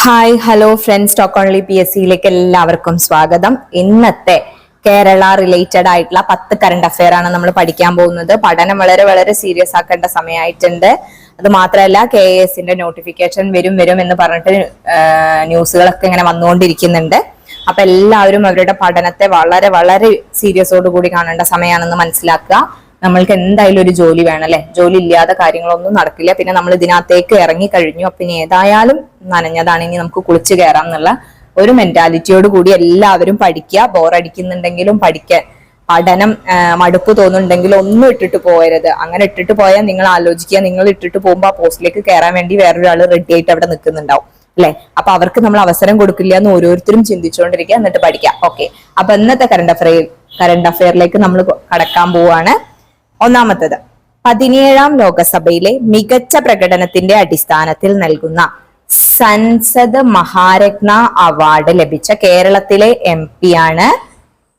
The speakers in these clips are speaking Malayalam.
Hi hello friends, stock only PSCയിലേക്ക് എല്ലാവർക്കും സ്വാഗതം. ഇന്നത്തെ കേരള റിലേറ്റഡ് ആയിട്ടുള്ള 10 കറണ്ട് അഫെയർ ആണ് നമ്മൾ പഠിക്കാൻ പോകുന്നത്. പഠനം വളരെ വളരെ സീരിയസ് ആക്കേണ്ട സമയമായിട്ടുണ്ട്. അത് മാത്രമല്ല, KASന്റെ നോട്ടിഫിക്കേഷൻ വരും എന്ന് പറഞ്ഞിട്ട് ന്യൂസുകളൊക്കെ ഇങ്ങനെ വന്നുകൊണ്ടിരിക്കുന്നുണ്ട്. അപ്പൊ എല്ലാവരും അവരുടെ പഠനത്തെ വളരെ വളരെ സീരിയസോട് കൂടി കാണേണ്ട സമയമാണെന്ന് മനസ്സിലാക്കുക. നമ്മൾക്ക് എന്തായാലും ഒരു ജോലി വേണം അല്ലെ. ജോലി ഇല്ലാതെ കാര്യങ്ങളൊന്നും നടക്കില്ല. പിന്നെ നമ്മൾ ഇതിനകത്തേക്ക് ഇറങ്ങി കഴിഞ്ഞു, അപ്പൊ ഇനി ഏതായാലും നനഞ്ഞതാണെങ്കിൽ നമുക്ക് കുളിച്ചു കയറാം എന്നുള്ള ഒരു മെന്റാലിറ്റിയോട് കൂടി എല്ലാവരും പഠിക്കുക. ബോറടിക്കുന്നുണ്ടെങ്കിലും പഠനം മടുപ്പ് തോന്നുന്നുണ്ടെങ്കിലും ഒന്നും ഇട്ടിട്ട് പോകരുത്. അങ്ങനെ ഇട്ടിട്ട് പോയാൽ നിങ്ങൾ ആലോചിക്കുക, നിങ്ങൾ ഇട്ടിട്ട് പോകുമ്പോൾ ആ പോസ്റ്റിലേക്ക് കയറാൻ വേണ്ടി വേറൊരാൾ റെഡി ആയിട്ട് അവിടെ നിൽക്കുന്നുണ്ടാവും അല്ലെ. അപ്പൊ അവർക്ക് നമ്മൾ അവസരം കൊടുക്കില്ല എന്ന് ഓരോരുത്തരും ചിന്തിച്ചുകൊണ്ടിരിക്കുക, എന്നിട്ട് പഠിക്കാം. ഓക്കെ, അപ്പൊ ഇന്നത്തെ കറണ്ട് അഫെയറിലേക്ക് നമ്മൾ കടക്കാൻ പോവാണ്. ഒന്നാമത്തത്, 17ാം ലോകസഭയിലെ മികച്ച പ്രകടനത്തിന്റെ അടിസ്ഥാനത്തിൽ നൽകുന്ന സൻസദ് മഹാരത്ന അവാർഡ് ലഭിച്ച കേരളത്തിലെ MP ആണ്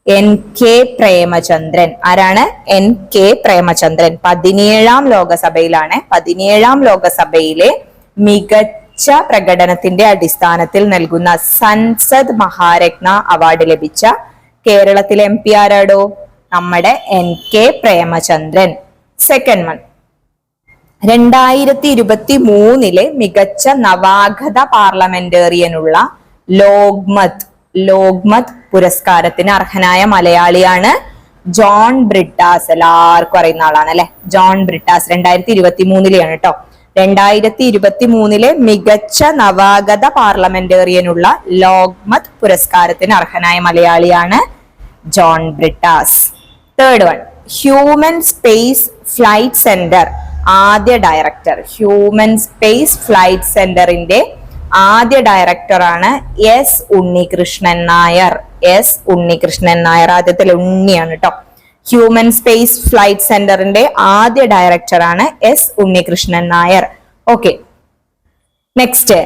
NK പ്രേമചന്ദ്രൻ. ആരാണ്? NK പ്രേമചന്ദ്രൻ. 17ാം ലോകസഭയിലാണ്. 17ാം ലോകസഭയിലെ മികച്ച പ്രകടനത്തിന്റെ അടിസ്ഥാനത്തിൽ നൽകുന്ന സൻസദ് മഹാരത്ന അവാർഡ് ലഭിച്ച കേരളത്തിലെ MP ആരാടോ? നമ്മുടെ NK പ്രേമചന്ദ്രൻ. സെക്കൻഡ് വൺ, 2023 മികച്ച നവാഗത പാർലമെന്റേറിയനുള്ള ലോക്മത് പുരസ്കാരത്തിന് അർഹനായ മലയാളിയാണ് ജോൺ ബ്രിട്ടാസ്. എല്ലാവർക്കും അറിയുന്ന ആളാണ് അല്ലെ, ജോൺ ബ്രിട്ടാസ്. 2023 കേട്ടോ. 2023 മികച്ച നവാഗത പാർലമെന്റേറിയനുള്ള ലോക്മത് പുരസ്കാരത്തിന് അർഹനായ മലയാളിയാണ് John Brittas. Third one, human space flight centre ആദ്യ ഡയറക്ടർ. ഹ്യൂമൻ സ്പേസ് ഫ്ലൈറ്റ് സെന്ററിന്റെ ആദ്യ ഡയറക്ടറാണ് S ഉണ്ണികൃഷ്ണൻ നായർ. S ഉണ്ണികൃഷ്ണൻ നായർ, ആദ്യത്തിൽ ഉണ്ണിയാണ് കേട്ടോ. ഹ്യൂമൻ സ്പേസ് ഫ്ലൈറ്റ് സെന്ററിന്റെ ആദ്യ ഡയറക്ടറാണ് S Unnikrishnan Nair. Okay, next,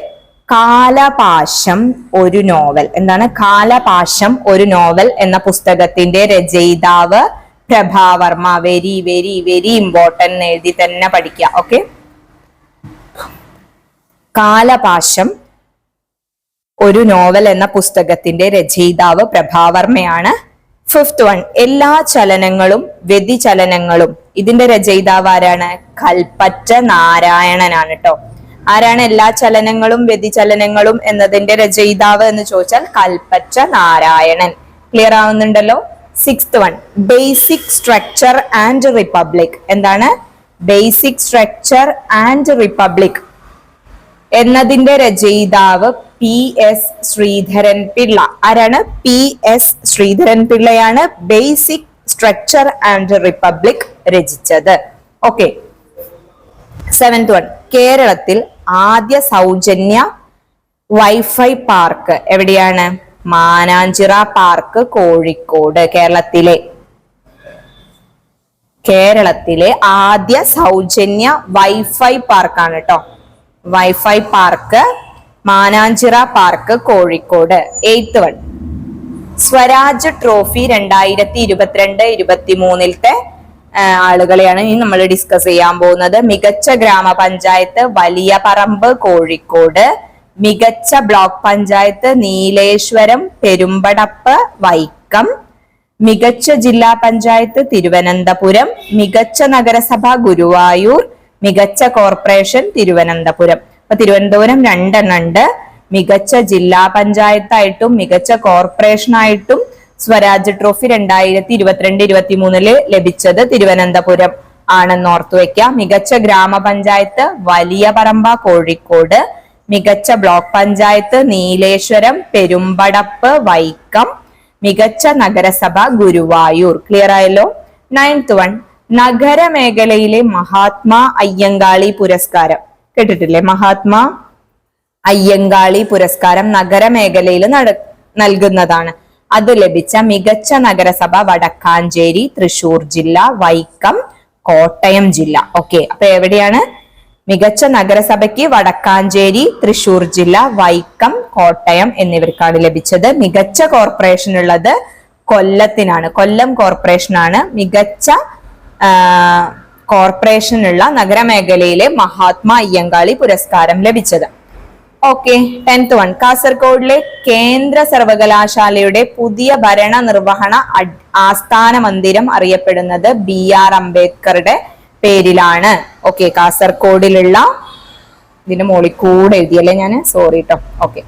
Kalapasham ഒരു നോവൽ. എന്താണ് കാലപാശം ഒരു നോവൽ എന്ന പുസ്തകത്തിന്റെ രചയിതാവ് Prabhavarma. Very very very important, എഴുതി തന്നെ പഠിക്കുക. ഓക്കെ, കാലപാശം ഒരു നോവൽ എന്ന പുസ്തകത്തിന്റെ രചയിതാവ് പ്രഭാവർമ്മയാണ്. ഫിഫ്ത് വൺ, എല്ലാ ചലനങ്ങളും വ്യതിചലനങ്ങളും. ഇതിന്റെ രചയിതാവ് ആരാണ്? കൽപ്പറ്റ നാരായണനാണ് കേട്ടോ. ആരാണ് എല്ലാ ചലനങ്ങളും വ്യതിചലനങ്ങളും എന്നതിന്റെ രചയിതാവ് എന്ന് ചോദിച്ചാൽ കൽപ്പറ്റ നാരായണൻ. ക്ലിയർ ആവുന്നുണ്ടല്ലോ. Sixth one, basic structure and republic. എന്താണ് ബേസിക് സ്ട്രക്ചർ ആൻഡ് റിപ്പബ്ലിക് എന്നതിന്റെ രചയിതാവ് PS ശ്രീധരൻ പിള്ള. ആരാണ്? PS ശ്രീധരൻ പിള്ളയാണ് ബേസിക് സ്ട്രക്ചർ ആൻഡ് റിപ്പബ്ലിക് രചിച്ചത്. ഓക്കെ, സെവൻത് വൺ, കേരളത്തിൽ ആദ്യ സൗജന്യ വൈഫൈ പാർക്ക് എവിടെയാണ്? മാനാഞ്ചിറ പാർക്ക്, കോഴിക്കോട്. കേരളത്തിലെ ആദ്യ സൗജന്യ വൈഫൈ പാർക്കാണ് കേട്ടോ. Wifi park Mananchira park, Kozhikode. Eighth one, Swaraj trophy 2022-23 ആളുകളെയാണ് ഇനി നമ്മൾ ഡിസ്കസ് ചെയ്യാൻ പോകുന്നത്. മികച്ച ഗ്രാമപഞ്ചായത്ത് വലിയ പറമ്പ്, കോഴിക്കോട്. മികച്ച ബ്ലോക്ക് പഞ്ചായത്ത് നീലേശ്വരം, പെരുമ്പടപ്പ്, വൈക്കം. മികച്ച ജില്ലാ പഞ്ചായത്ത് തിരുവനന്തപുരം. മികച്ച നഗരസഭ ഗുരുവായൂർ. മികച്ച കോർപ്പറേഷൻ തിരുവനന്തപുരം. അപ്പൊ തിരുവനന്തപുരം 2 ഉണ്ട്. മികച്ച ജില്ലാ പഞ്ചായത്തായിട്ടും മികച്ച കോർപ്പറേഷനായിട്ടും സ്വരാജ് ട്രോഫി 2022-23 ലഭിച്ചത് തിരുവനന്തപുരം ആണെന്ന് ഓർത്തു വെക്കുക. മികച്ച ഗ്രാമപഞ്ചായത്ത് വലിയ പറമ്പ, കോഴിക്കോട്. മികച്ച ബ്ലോക്ക് പഞ്ചായത്ത് നീലേശ്വരം, പെരുമ്പടപ്പ്, വൈക്കം. മികച്ച നഗരസഭ ഗുരുവായൂർ. ക്ലിയർ ആയല്ലോ. നയൻത് വൺ, നഗരമേഖലയിലെ മഹാത്മാ അയ്യങ്കാളി പുരസ്കാരം. കേട്ടിട്ടില്ലേ? മഹാത്മാ അയ്യങ്കാളി പുരസ്കാരം നഗരമേഖലയിൽ നൽകുന്നതാണ്. അത് ലഭിച്ച മികച്ച നഗരസഭ വടക്കാഞ്ചേരി, തൃശൂർ ജില്ല, വൈക്കം, കോട്ടയം ജില്ല. ഓക്കെ, അപ്പൊ എവിടെയാണ് മികച്ച നഗരസഭയ്ക്ക്? വടക്കാഞ്ചേരി, തൃശൂർ ജില്ല, വൈക്കം, കോട്ടയം എന്നിവർക്കാണ് ലഭിച്ചത്. മികച്ച കോർപ്പറേഷൻ ഉള്ളത് കൊല്ലത്തിനാണ്. കൊല്ലം കോർപ്പറേഷനാണ് മികച്ച കോർപ്പറേഷനുള്ള നഗരമേഖലയിലെ മഹാത്മാ അയ്യങ്കാളി പുരസ്കാരം ലഭിച്ചത്. ഓക്കെ. 10th വൺ, കാസർഗോഡിലെ കേന്ദ്ര സർവകലാശാലയുടെ പുതിയ ഭരണ നിർവഹണ ആസ്ഥാന മന്ദിരം അറിയപ്പെടുന്നത് BR അംബേദ്കറുടെ പേരിലാണ്. ഓക്കെ, കാസർഗോഡിലുള്ള, ഇതിന്റെ മുകളിൽ കൂടെ എഴുതിയല്ലേ ഞാൻ, സോറി കേട്ടോ. ഓക്കെ,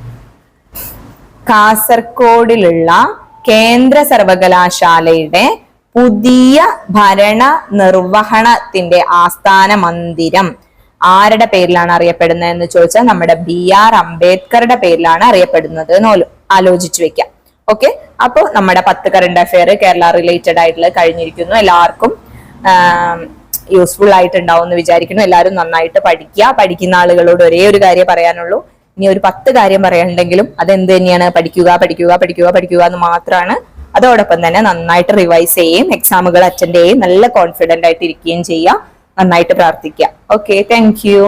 കാസർഗോഡിലുള്ള കേന്ദ്ര സർവകലാശാലയുടെ പുതിയ ഭരണ നിർവഹണത്തിന്റെ ആസ്ഥാന മന്ദിരം ആരുടെ പേരിലാണ് അറിയപ്പെടുന്നത് എന്ന് ചോദിച്ചാൽ നമ്മുടെ BR അംബേദ്കറുടെ പേരിലാണ് അറിയപ്പെടുന്നത് എന്ന് ആലോചിച്ചു വെക്കാം. ഓക്കെ, അപ്പോൾ നമ്മുടെ 10 കറണ്ട് അഫെയർ കേരള റിലേറ്റഡ് ആയിട്ടുള്ളത് കഴിഞ്ഞിരിക്കുന്നു. എല്ലാവർക്കും യൂസ്ഫുൾ ആയിട്ടുണ്ടാവും എന്ന് വിചാരിക്കുന്നു. എല്ലാവരും നന്നായിട്ട് പഠിക്കുക. പഠിക്കുന്ന ആളുകളോട് ഒരേ ഒരു കാര്യം പറയാനുള്ളൂ, ഇനി ഒരു 10 കാര്യം പറയാനുണ്ടെങ്കിലും അതെന്ത് തന്നെയാണ്, പഠിക്കുക പഠിക്കുക പഠിക്കുക പഠിക്കുക എന്ന് മാത്രമാണ്. അതോടൊപ്പം തന്നെ നന്നായിട്ട് റിവൈസ് ചെയ്യുകയും എക്സാമുകൾ അറ്റൻഡ് ചെയ്യുകയും നല്ല കോൺഫിഡന്റ് ആയിട്ട് ഇരിക്കുകയും ചെയ്യുക. നന്നായിട്ട് പ്രാർത്ഥിക്കുക. Okay, thank you.